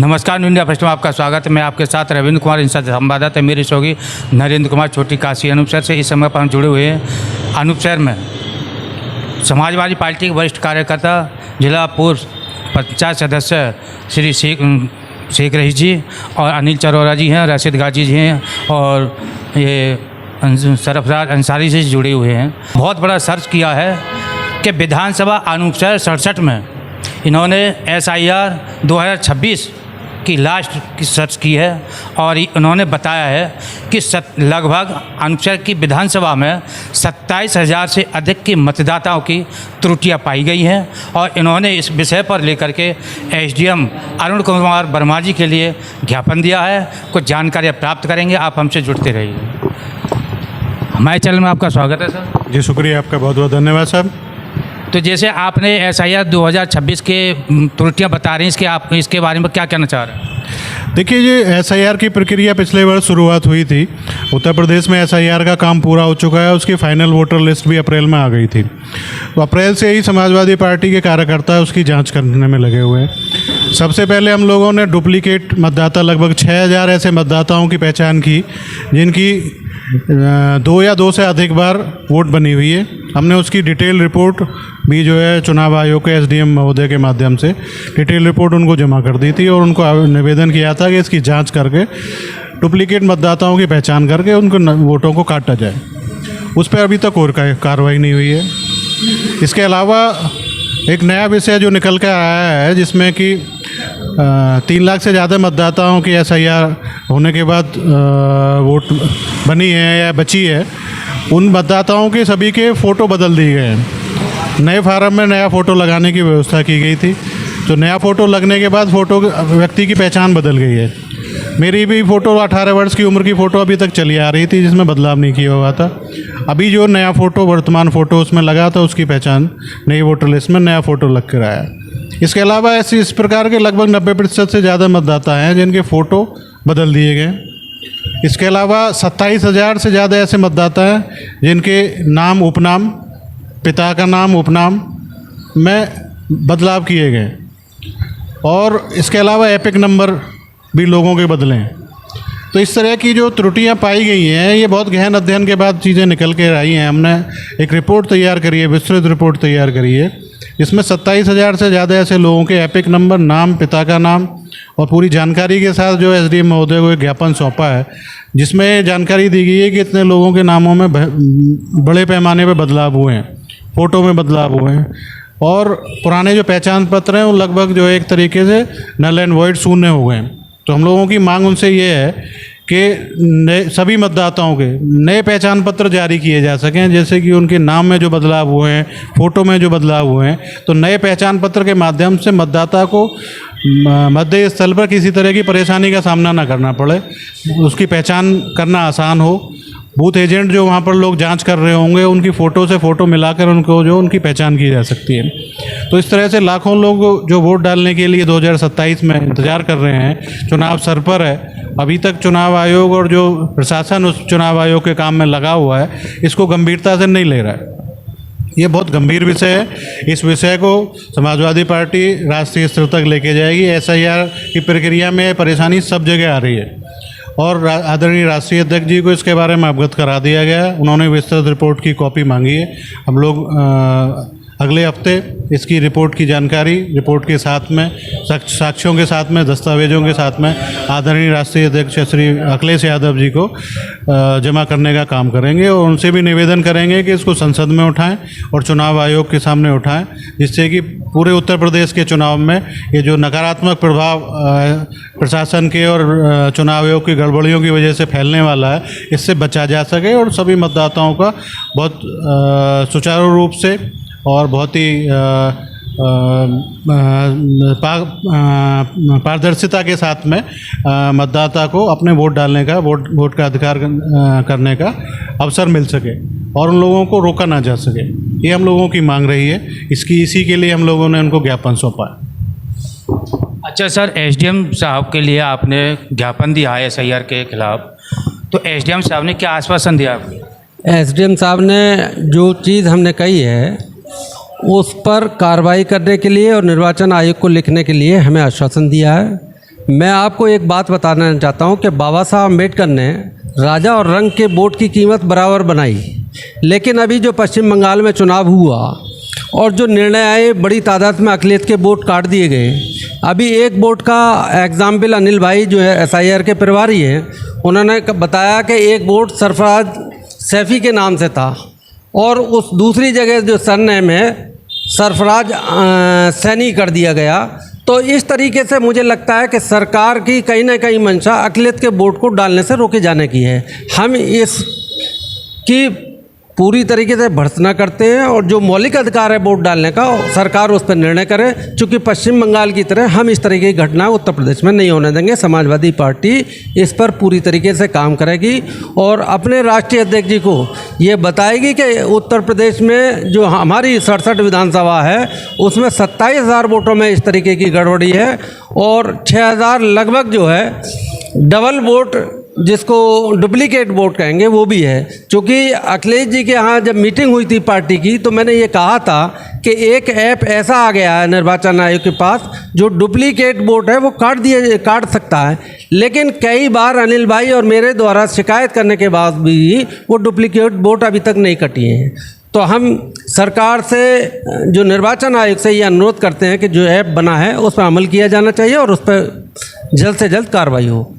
नमस्कार, India first में आपका स्वागत है। मैं आपके साथ रविंद्र कुमार, इनसे संवाददाता मेरी सहयोगी नरेंद्र कुमार छोटी काशी अनूप शहर से। इस समय पर हम जुड़े हुए हैं अनूप शहर में समाजवादी पार्टी के वरिष्ठ कार्यकर्ता जिला पूर्व पंचायत सदस्य श्री शेख रईस जी और अनिल चरोरा जी हैं, रशीद गाजी जी हैं और ये सरफराज अंसारी से जुड़े हुए हैं। बहुत बड़ा सर्च किया है कि विधानसभा अनूप शहर 67 में इन्होंने SIR 2026 की लास्ट की सर्च की है और उन्होंने बताया है कि लगभग अनूप शहर की विधानसभा में 27,000 से अधिक की मतदाताओं की त्रुटियां पाई गई हैं और इन्होंने इस विषय पर लेकर के SDM अरुण कुमार वर्मा जी के लिए ज्ञापन दिया है। कुछ जानकारियाँ प्राप्त करेंगे, आप हमसे जुड़ते रहिए। हमारे चैनल में आपका स्वागत है सर। जी शुक्रिया, आपका बहुत बहुत धन्यवाद साहब। तो जैसे आपने SIR 2026 के त्रुटियां बता रहे हैं, इसके बारे में क्या कहना चाह रहे हैं? देखिए, ये SIR की प्रक्रिया पिछले वर्ष शुरुआत हुई थी। उत्तर प्रदेश में SIR का काम पूरा हो चुका है। उसकी फाइनल वोटर लिस्ट भी अप्रैल में आ गई थी। तो अप्रैल से ही समाजवादी पार्टी के कार्यकर्ता उसकी जांच करने में लगे हुए हैं। सबसे पहले हम लोगों ने डुप्लीकेट मतदाता लगभग 6,000 ऐसे मतदाताओं की पहचान की जिनकी 2 या 2 से अधिक बार वोट बनी हुई है। हमने उसकी डिटेल रिपोर्ट भी जो है चुनाव आयोग के SDM महोदय के माध्यम से डिटेल रिपोर्ट उनको जमा कर दी थी और उनको निवेदन किया था कि इसकी जांच करके डुप्लीकेट मतदाताओं की पहचान करके उनको वोटों को काटा जाए। उस पर अभी तक और कार्रवाई नहीं हुई है। इसके अलावा एक नया विषय जो निकल कर आया है जिसमें कि 3 लाख से ज़्यादा मतदाताओं की SIR होने के बाद वोट बनी है या बची है, उन मतदाताओं के सभी के फ़ोटो बदल दिए गए हैं। नए फार्म में नया फ़ोटो लगाने की व्यवस्था की गई थी। तो नया फ़ोटो लगने के बाद फ़ोटो व्यक्ति की पहचान बदल गई है। मेरी भी फ़ोटो 18 वर्ष की उम्र की फ़ोटो अभी तक चली आ रही थी जिसमें बदलाव नहीं किया हुआ था। अभी जो नया फ़ोटो वर्तमान फ़ोटो उसमें लगा था उसकी पहचान नई वोटर लिस्ट में नया फ़ोटो लग कर आया। इसके अलावा ऐसे इस प्रकार के लगभग 90% से ज़्यादा मतदाता हैं जिनके फ़ोटो बदल दिए गए। इसके अलावा 27,000 से ज़्यादा ऐसे मतदाता हैं जिनके नाम, उपनाम, पिता का नाम, उपनाम में बदलाव किए गए और इसके अलावा एपिक नंबर भी लोगों के बदले हैं। तो इस तरह की जो त्रुटियां पाई गई हैं ये बहुत गहन अध्ययन के बाद चीज़ें निकल के आई हैं। हमने एक रिपोर्ट तैयार करी है, विस्तृत रिपोर्ट तैयार करी है। इसमें 27,000 से ज़्यादा ऐसे लोगों के एपिक नंबर, नाम, पिता का नाम और पूरी जानकारी के साथ जो SDM महोदय को एक ज्ञापन सौंपा है जिसमें जानकारी दी गई है कि इतने लोगों के नामों में बड़े पैमाने पर बदलाव हुए हैं, फ़ोटो में बदलाव हुए हैं और पुराने जो पहचान पत्र हैं वो लगभग जो एक तरीके से नल एंड वॉइड शून्य हो गए हैं। तो हम लोगों की मांग उनसे ये है कि सभी मतदाताओं के नए पहचान पत्र जारी किए जा सकें, जैसे कि उनके नाम में जो बदलाव हुए हैं, फ़ोटो में जो बदलाव हुए हैं, तो नए पहचान पत्र के माध्यम से मतदाता को मतदेय स्थल पर किसी तरह की परेशानी का सामना ना करना पड़े, उसकी पहचान करना आसान हो। बूथ एजेंट जो वहाँ पर लोग जांच कर रहे होंगे उनकी फ़ोटो से फ़ोटो मिलाकर उनको जो उनकी पहचान की जा सकती है। तो इस तरह से लाखों लोग जो वोट डालने के लिए 2027 में इंतज़ार कर रहे हैं, चुनाव सर पर है। अभी तक चुनाव आयोग और जो प्रशासन उस चुनाव आयोग के काम में लगा हुआ है इसको गंभीरता से नहीं ले रहा है। ये बहुत गंभीर विषय है। इस विषय को समाजवादी पार्टी राष्ट्रीय स्तर तक लेके जाएगी। SIR की प्रक्रिया में परेशानी सब जगह आ रही है और आदरणीय राष्ट्रीय अध्यक्ष जी को इसके बारे में अवगत करा दिया गया है। उन्होंने विस्तृत रिपोर्ट की कॉपी मांगी है। हम लोग अगले हफ्ते इसकी रिपोर्ट की जानकारी रिपोर्ट के साथ में साक्ष्यों के साथ में, दस्तावेजों के साथ में आदरणीय राष्ट्रीय अध्यक्ष श्री अखिलेश यादव जी को जमा करने का काम करेंगे और उनसे भी निवेदन करेंगे कि इसको संसद में उठाएं और चुनाव आयोग के सामने उठाएं, जिससे कि पूरे उत्तर प्रदेश के चुनाव में ये जो नकारात्मक प्रभाव प्रशासन के और चुनाव आयोग की गड़बड़ियों की वजह से फैलने वाला है इससे बचा जा सके और सभी मतदाताओं का बहुत सुचारू रूप से और बहुत ही पारदर्शिता के साथ में मतदाता को अपने वोट डालने का, वोट का अधिकार करने का अवसर मिल सके और उन लोगों को रोका ना जा सके। ये हम लोगों की मांग रही है। इसी के लिए हम लोगों ने उनको ज्ञापन सौंपा है। अच्छा सर, SDM साहब के लिए आपने ज्ञापन दिया है SIR के खिलाफ, तो SDM साहब ने क्या आश्वासन दिया आपको? SDM साहब ने जो चीज़ हमने कही है उस पर कार्रवाई करने के लिए और निर्वाचन आयोग को लिखने के लिए हमें आश्वासन दिया है मैं आपको एक बात बताना चाहता हूं कि बाबा साहब अम्बेडकर ने राजा और रंग के वोट की कीमत बराबर बनाई, लेकिन अभी जो पश्चिम बंगाल में चुनाव हुआ और जो निर्णय आए, बड़ी तादाद में अक़लियत के वोट काट दिए गए। अभी एक वोट का एग्जाम्पल अनिल भाई जो है SIR के प्रभारी हैं, उन्होंने बताया कि एक वोट सरफराज सैफ़ी के नाम से था और उस दूसरी जगह जो सरनेम है सरफराज सैनी कर दिया गया। तो इस तरीके से मुझे लगता है कि सरकार की कहीं ना कहीं मंशा अक़लियत के वोट को डालने से रोके जाने की है। हम इसकी पूरी तरीके से भर्त्सना करते हैं और जो मौलिक अधिकार है वोट डालने का, सरकार उस पर निर्णय करे। चूँकि पश्चिम बंगाल की तरह हम इस तरीके की घटना उत्तर प्रदेश में नहीं होने देंगे। समाजवादी पार्टी इस पर पूरी तरीके से काम करेगी और अपने राष्ट्रीय अध्यक्ष जी को ये बताएगी कि उत्तर प्रदेश में जो हमारी 67 विधानसभा है उसमें 27,000 वोटों में इस तरीके की गड़बड़ी है और 6,000 लगभग जो है डबल वोट, जिसको डुप्लीकेट वोट कहेंगे, वो भी है। क्योंकि अखिलेश जी के यहाँ जब मीटिंग हुई थी पार्टी की तो मैंने ये कहा था कि एक ऐप ऐसा आ गया है निर्वाचन आयोग के पास जो डुप्लीकेट वोट है वो काट सकता है, लेकिन कई बार अनिल भाई और मेरे द्वारा शिकायत करने के बाद भी वो डुप्लीकेट वोट अभी तक नहीं कटी हैं। तो हम सरकार से, जो निर्वाचन आयोग से ये अनुरोध करते हैं कि जो ऐप बना है उस पर अमल किया जाना चाहिए और उस पर जल्द से जल्द कार्रवाई हो।